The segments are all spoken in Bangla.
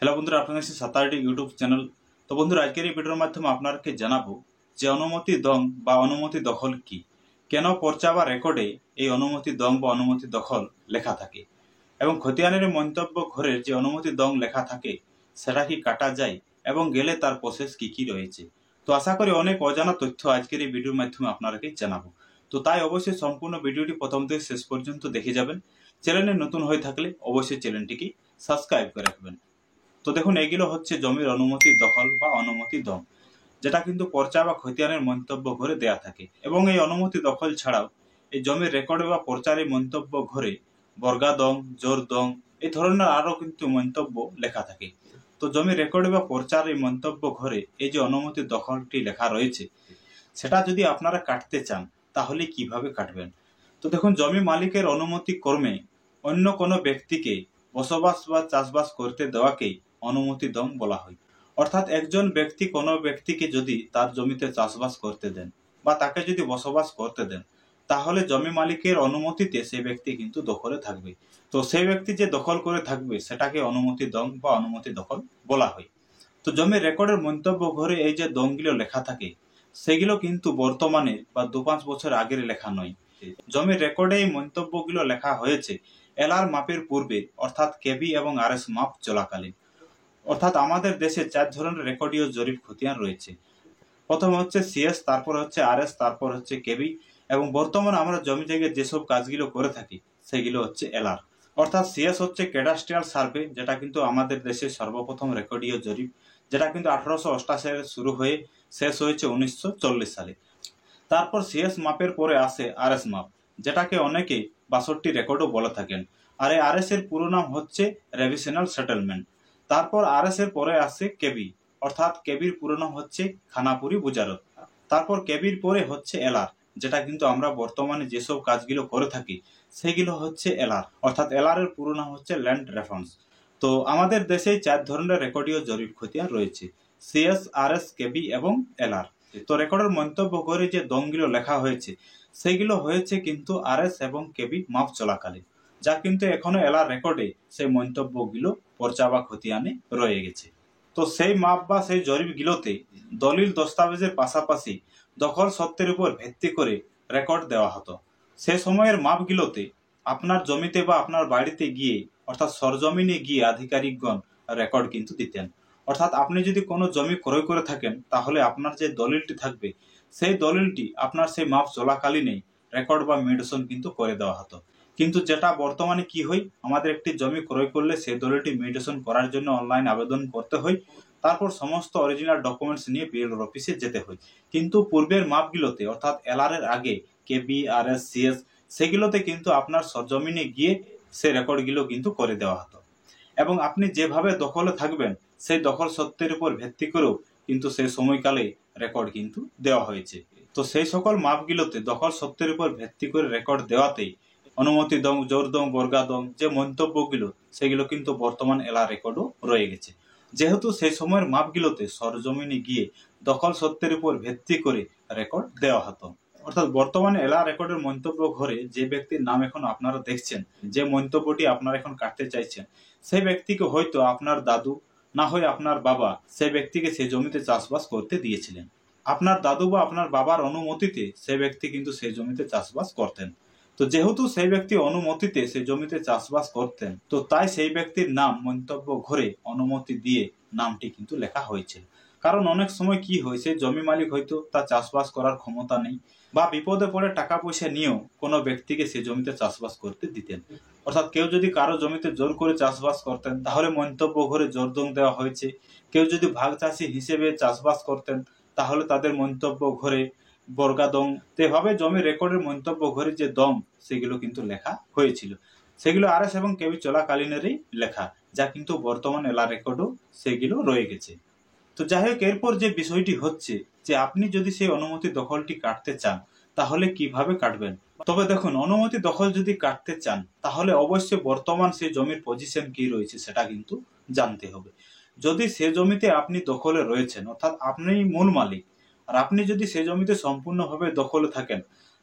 হ্যালো বন্ধুরা, আপনাদের কাছে সাতারটি ইউটিউব চ্যানেল। তো বন্ধুরা, আজকের এই ভিডিওর মাধ্যমে আপনাদেরকে জানাবো যে অনুমতি দং বা অনুমতি দখল কি, কেন পর্চা বা রেকর্ডে এই অনুমতি দং বা অনুমতি দখল লেখা থাকে, এবং খতিয়ানের মন্তব্য ঘরের যে অনুমতি দং লেখা থাকে সেটা কি কাটা যায়, এবং গেলে তার প্রসেস কি কি রয়েছে। তো আশা করি অনেক অজানা তথ্য আজকের এই ভিডিওর মাধ্যমে আপনাদেরকে জানাবো। তো তাই অবশ্যই সম্পূর্ণ ভিডিওটি প্রথম থেকে শেষ পর্যন্ত দেখে যাবেন। চ্যানেলে নতুন হয়ে থাকলে অবশ্যই চ্যানেলটিকে সাবস্ক্রাইব করে রাখবেন। তো দেখুন, এগুলো হচ্ছে জমির অনুমতি দখল বা অনুমতি দং, যেটা কিন্তু পর্চা বা খতিয়ানের মন্তব্য ঘরে দেয়া থাকে। এবং এই অনুমতি দখল ছাড়াও এই জমির রেকর্ড বা পর্চার এই মন্তব্য ঘরে বর্গা দং, জোর দং এই ধরনের আরো কিন্তু মন্তব্য লেখা থাকে। তো জমির রেকর্ড বা পর্চার এই মন্তব্য ঘরে এই যে অনুমতি দখলটি লেখা রয়েছে, সেটা যদি আপনারা কাটতে চান তাহলে কিভাবে কাটবেন। তো দেখুন, জমি মালিকের অনুমতি ক্রমে অন্য কোনো ব্যক্তিকে বসবাস বা চাষবাস করতে দেওয়াকেই অনুমতি দং বলা হয়। অর্থাৎ একজন ব্যক্তি কোনো ব্যক্তিকে যদি তার জমিতে চাষবাস করতে দেন বা তাকে যদি বসবাস করতে দেন, তাহলে জমি মালিকের অনুমতিতে সেই ব্যক্তি কিন্তু দখলে থাকবে। তো সেই ব্যক্তি যে দখল করে থাকবে সেটাকে অনুমতি দং বা অনুমতি দখল বলা হয়। তো জমির রেকর্ডের মন্তব্য ঘরে এই যে দংগুলো লেখা থাকে, সেগুলো কিন্তু বর্তমানে বা 2-5 বছর আগের লেখা নয়। জমির রেকর্ডে এই মন্তব্যগুলো লেখা হয়েছে এলআর মাপের পূর্বে, অর্থাৎ কেবি এবং আরএস মাপ চলাকালীন। অর্থাৎ আমাদের দেশে 4 ধরনের রেকর্ডীয় জরিপ খতিয়ান রয়েছে। প্রথম হচ্ছে সিএস, তারপর হচ্ছে আরএস, তারপর হচ্ছে কেবি, এবং বর্তমানে আমরা জমি জায়গায় যেসব কাজগুলো করে থাকি সেগুলো হচ্ছে এলআর। অর্থাৎ সিএস হচ্ছে ক্যাডাস্ট্রিয়াল সার্ভে, যেটা কিন্তু আমাদের দেশের সর্বপ্রথম রেকর্ডীয় জরিপ, যেটা কিন্তু 1888 সালে শুরু হয়ে শেষ হয়েছে 1940 সালে। তারপর সিএস মাপের পরে আসে আরএস মাপ, যেটাকে অনেকে 62 রেকর্ডও বলে থাকেন। আর এই আরএস এর পুরো নাম হচ্ছে রেভিশনাল সেটেলমেন্ট। তারপর আরএস এর পরে আসে কেবি, অর্থাৎ কেবির পুরো নাম হচ্ছে খানাপুরি বুজারত। তারপর কেবির পরে হচ্ছে এলআর, যেটা কিন্তু আমরা বর্তমানে যেসব কাজগুলো করে থাকি সেগুলো হচ্ছে এলআর, অর্থাৎ এলআর এর পুরো নাম হচ্ছে ল্যান্ড রেফারেন্স। তো আমাদের দেশে 4 ধরনের রেকর্ডীয় জরিপ খতিয়ান রয়েছে: সিএস, আরএস, কেবি এবং এলআর। তো রেকর্ডের মন্তব্য করে যে দংগুলো লেখা হয়েছে সেগুলো হয়েছে কিন্তু আরএস এবং কেবি মাপ চলাকালীন, যা কিন্তু এখনো এলআর রেকর্ডে সেই মন্তব্যগুলো পর্চা বা খতিয়ানে রয়ে গেছে। তো সেই মাপ বা সেই জরিপগুলোতে দলিল দস্তাবেজের পাশাপাশি দখল সত্ত্বের উপর ভিত্তি করে রেকর্ড দেওয়া হতো। সে সময়ের মাপগুলোতে আপনার জমিতে বা আপনার বাড়িতে গিয়ে, অর্থাৎ সরজমিনে গিয়ে আধিকারিকগণ রেকর্ড কিন্তু দিতেন। অর্থাৎ আপনি যদি কোনো জমি ক্রয় করে থাকেন, তাহলে আপনার যে দলিলটি থাকবে সেই দলিলটি আপনার সেই মাপ চলাকালীনই রেকর্ড বা মেডিসন কিন্তু করে দেওয়া হতো। কিন্তু যেটা বর্তমানে কি হয়, আমাদের একটি জমি ক্রয় করলে সেই দলিলটি মেডিসন করার জন্য অনলাইন আবেদন করতে হয়, তারপর সমস্ত অরিজিনাল ডকুমেন্টস নিয়ে বিএলআর অফিসে যেতে হয়। কিন্তু পূর্বের মাপগুলোতে, অর্থাৎ এলআর এর আগে কেবি, আরএস, সিএস, সেগুলোতে কিন্তু আপনার সরজমিনে গিয়ে সেই রেকর্ডগুলো কিন্তু করে দেওয়া হতো। এবং আপনি যেভাবে দখলে থাকবেন সেই দখল সত্ত্বের উপর ভিত্তি করেও কিন্তু সেই সময়কালে রেকর্ড কিন্তু দেওয়া হয়েছে। তো সেই সকল মাপগুলোতে দখল সত্ত্বের উপর ভিত্তি করে রেকর্ড দেওয়াতেই অনুমতি দং, জোর দং, বর্গা দং যে মন্তব্যগুলো সেগুলো কিন্তু বর্তমান এলআর রেকর্ডও রয়ে গেছে। যেহেতু সেই সময়ের মাপগুলোতে সরজমিনে গিয়ে দখল সত্ত্বের উপর ভিত্তি করে রেকর্ড দেওয়া হতো। অর্থাৎ বর্তমানে এলআর রেকর্ডের মন্তব্য ঘরে যে ব্যক্তির নাম এখন আপনারা দেখছেন, যে মন্তব্যটি আপনারা এখন কাটতে চাইছেন, সেই ব্যক্তিকে হয়তো আপনার দাদু না হয় আপনার বাবা সেই ব্যক্তিকে সেই জমিতে চাষবাস করতে দিয়েছিলেন। আপনার দাদু বা আপনার বাবার অনুমতিতে সেই ব্যক্তি কিন্তু সেই জমিতে চাষবাস করতেন। তো যেহেতু সেই ব্যক্তি অনুমতিতে সেই জমিতে চাষবাস করতেন, তো তাই সেই ব্যক্তির নাম মন্তব্য ঘরে অনুমতি দিয়ে নামটি কিন্তু লেখা হয়েছিল। কারণ অনেক সময় কি হয়, সেই জমি মালিক হয়তো তার চাষবাস করার ক্ষমতা নেই, বা বিপদে পড়ে টাকা পয়সা নিয়েও কোনো ব্যক্তিকে সেই জমিতে চাষবাস করতে দিতেন। অর্থাৎ কেউ যদি কারো জমিতে জোর করে চাষবাস করতেন তাহলে মন্তব্য ঘরে জোর দং দেওয়া হয়েছে। কেউ যদি ভাগ চাষি হিসেবে চাষবাস করতেন তাহলে তাদের মন্তব্য ঘরে বর্গা দং। এভাবে জমি রেকর্ডের মন্তব্য ঘরে যে দং সেগুলো কিন্তু লেখা হয়েছিল, সেগুলো আরএস এবং কেবি চলাকালীনেরই লেখা, যা কিন্তু বর্তমান এলআর রেকর্ডও সেগুলো রয়ে গেছে। তো যাই হোক, এরপর যে বিষয়টি হচ্ছে যে আপনি যদি সেই অনুমতি দখলটি কাটতে চান তাহলে কিভাবে কাটবেন। তবে দেখুন, অনুমতি দখল যদি কাটতে চান তাহলে অবশ্যই বর্তমান সেই জমির পজিশন কি রয়েছে সেটা কিন্তু জানতে হবে। যদি সে জমিতে আপনি দখলে রয়েছেন, অর্থাৎ আপনি মূল মালিক, আর আপনি যদি সে জমিতে সম্পূর্ণভাবে দখলে থাকেন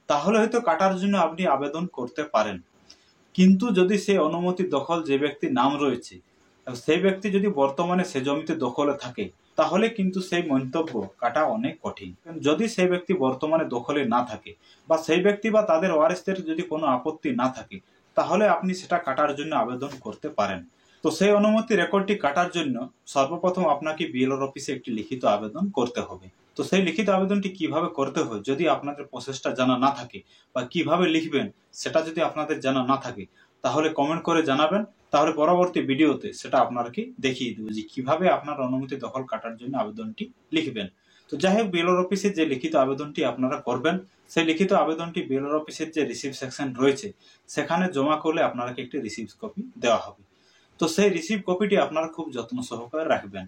তাহলে হয়তো কাটার জন্য আপনি আবেদন করতে পারেন। কিন্তু যদি সেই অনুমতি দখল যে ব্যক্তির নাম রয়েছে সেই ব্যক্তি যদি বর্তমানে সে জমিতে দখলে থাকে তাহলে কিন্তু সেই মন্তব্য কাটা অনেক কঠিন। যদি সেই ব্যক্তি বর্তমানে দখলে না থাকে বা সেই ব্যক্তি বা তাদের ওয়ারিসদের যদি কোনো আপত্তি না থাকে তাহলে আপনি সেটা কাটার জন্য আবেদন করতে পারেন। তো সেই অনুমতি রেকর্ডটি কাটার জন্য সর্বপ্রথম আপনাকে বিএলআর অফিসে একটি লিখিত আবেদন করতে হবে। তো সেই লিখিত আবেদনটি কিভাবে করতে হয় যদি আপনাদের প্রসেসটা জানা না থাকে বা কিভাবে লিখবেন সেটা যদি আপনাদের জানা না থাকে তাহলে কমেন্ট করে জানাবেন, তাহলে পরবর্তী ভিডিওতে সেটা আপনাকে দেখিয়ে দেবো যে কিভাবে আপনার অনুমতি দখল কাটার জন্য আবেদনটি লিখবেন। তো যাই হোক, বিএলআর অফিসে যে লিখিত আবেদনটি আপনারা করবেন সেই লিখিত আবেদনটি বিএলআর অফিসের যে রিসিভ সেকশন রয়েছে সেখানে জমা করলে আপনাকে একটি রিসিভ কপি দেওয়া হবে। তো সেই রিসিভ কপিটি আপনারা খুব যত্ন সহকারে রাখবেন,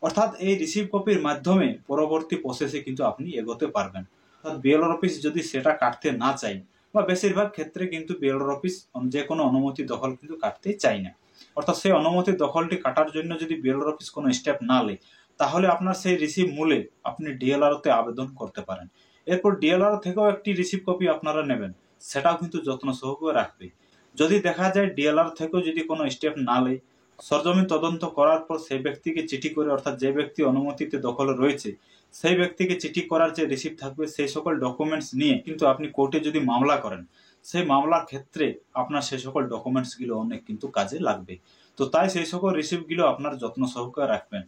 অর্থাৎ এই রিসিভ কপির মাধ্যমে পরবর্তী প্রসেসে কিন্তু আপনি এগোতে পারবেন। অর্থাৎ বিএলআর অফিস যদি সেটা কাটতে না চায় বা বেশিরভাগ ক্ষেত্রে কিন্তু বিএলআর অফিস যে কোনো অনুমতি দখল কিন্তু কাটতে চায় না, অর্থাৎ সেই অনুমতি দখলটি কাটার জন্য যদি বিএলআর অফিস কোনো স্টেপ না নেয় তাহলে আপনার সেই রিসিভ মূলে আপনি ডিএলআরতে আবেদন করতে পারেন। এরপর ডিএলআর থেকেও একটি রিসিভ কপি আপনারা নেবেন, সেটাও কিন্তু যত্ন সহকারে রাখবে। যদি দেখা যায় ডিএলআর থেকেও যদি কোনো স্টেপ না নেয়, সরজমিন তদন্ত করার পর সেই ব্যক্তিকে চিঠি করে, অর্থাৎ যে ব্যক্তি অনুমতিতে দখলে রয়েছে সেই ব্যক্তিকে চিঠি করার যে রিসিপ্ট থাকবে সেই সকল ডকুমেন্টস নিয়ে কিন্তু আপনি কোর্টে যদি মামলা করেন সেই মামলার ক্ষেত্রে আপনার সেই সকল ডকুমেন্টস গুলো অনেক কিন্তু কাজে লাগবে। তো তাই সেই সকল রিসিপ্ট গুলো আপনার যত্ন সহকারে রাখবেন,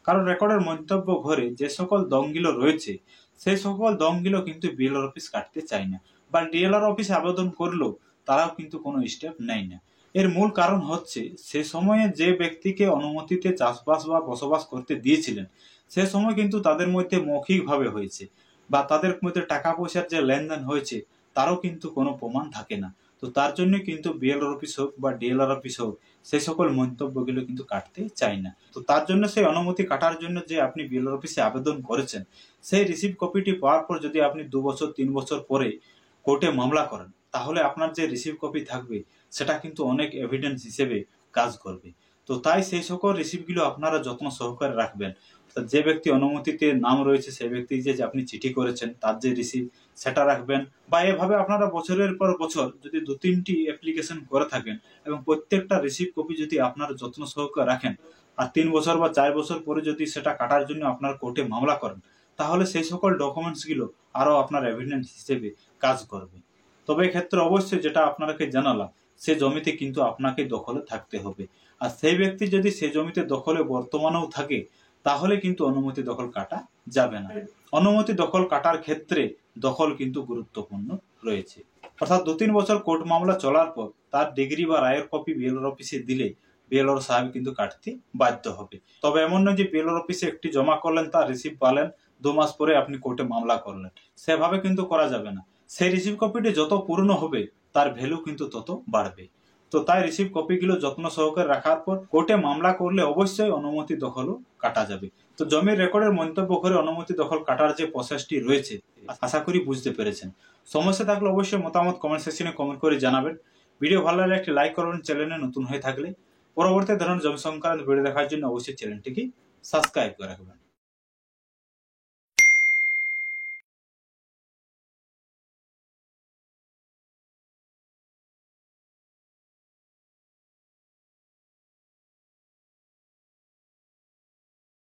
কারণ রেকর্ডের মন্তব্য ঘরে যে সকল দমগুলো রয়েছে সেই সকল দমগুলো কিন্তু বিএলআর অফিস কাটতে চায় না, বা ডিএলআর অফিসে আবেদন করলেও তারাও কিন্তু কোনো স্টেপ নেয় না। এর মূল কারণ হচ্ছে সে সময়ে যে ব্যক্তিকে অনুমতিতে চাষবাস বা বসবাস করতে দিয়েছিলেন সে সময় কিন্তু তাদের মধ্যে মৌখিকভাবে হয়েছে বা তাদের মধ্যে টাকা পয়সার যে লেনদেন হয়েছে তারও কিন্তু কোনো প্রমাণ থাকে না। তো তার জন্য কিন্তু বিএলআর অফিস হোক বা ডিএলআর অফিস হোক সেই সকল মন্তব্যগুলো কিন্তু কাটতে চায় না। তো তার জন্য সেই অনুমতি কাটার জন্য যে আপনি বিএলআর অফিসে আবেদন করেছেন সেই রিসিভ কপিটি পাওয়ার পর যদি আপনি 2 বছর 3 বছর পরে কোর্টে মামলা করেন তাহলে আপনার যে রিসিভ কপি থাকবে সেটা কিন্তু অনেক এভিডেন্স হিসেবে কাজ করবে। তো তাই সেই সকল রিসিপ্টগুলো আপনারা যত্ন সহকারে রাখবেন। যে ব্যক্তি অনুমতিতে নাম রয়েছে সেই ব্যক্তি যে আপনি চিঠি করেছেন তার যে রিসিপ্ট সেটা রাখবেন, বা এভাবে আপনারা বছরের পর বছর যদি 2-3টি অ্যাপ্লিকেশন করে থাকেন এবং প্রত্যেকটা রিসিপ্ট কপি যদি আপনারা যত্ন সহকারে রাখেন আর 3 বছর বা 4 বছর পরে যদি সেটা কাটার জন্য আপনার কোর্টে মামলা করেন তাহলে সেই সকল ডকুমেন্টসগুলো আরো আপনার এভিডেন্স হিসেবে কাজ করবে। তবে এক্ষেত্রে অবশ্যই যেটা আপনাকে জানালাম সে জমিতে কিন্তু আপনাকে দখলে থাকতে হবে, আর সেই ব্যক্তি যদি সে জমিতে দখলে বর্তমানেও থাকে তাহলে কিন্তু অনুমতি দখল কাটা যাবে না। অনুমতি দখল কাটার ক্ষেত্রে দখল কিন্তু গুরুত্বপূর্ণ রয়েছে, অর্থাৎ 2-3 বছর কোর্ট মামলা চলার পর তার ডিগ্রি বা রায়ের কপি বিএলআর অফিসে দিলে বিএলআর সাহেব কিন্তু কাটতে বাধ্য হবে। তবে এমন নয় যে বিএলআর অফিসে একটি জমা করলেন তার রিসিপ্ট পালেন 2 মাস পরে আপনি কোর্টে মামলা করলেন, সেভাবে কিন্তু করা যাবে না। সেই রিসিভ কপিটি যত পুরনো হবে তার ভ্যালু কিন্তু তত বাড়বে। তো তাই রিসিভ কপিগুলো যত্ন সহকারে রাখার পর কোর্টে মামলা করলে অবশ্যই অনুমতি দখলও কাটা যাবে। তো জমির রেকর্ডের মন্তব্য করে অনুমতি দখল কাটার যে প্রসেসটি রয়েছে আশা করি বুঝতে পেরেছেন। সমস্যা থাকলে অবশ্যই মতামত কমেন্ট সেকশনে কমেন্ট করে জানাবেন। ভিডিও ভালো লাগলে একটি লাইক করবেন, চ্যানেলে নতুন হয়ে থাকলে পরবর্তী ধরনের জমি সংক্রান্ত ভিডিও দেখার জন্য অবশ্যই চ্যানেলটিকে সাবস্ক্রাইব করে রাখবেন।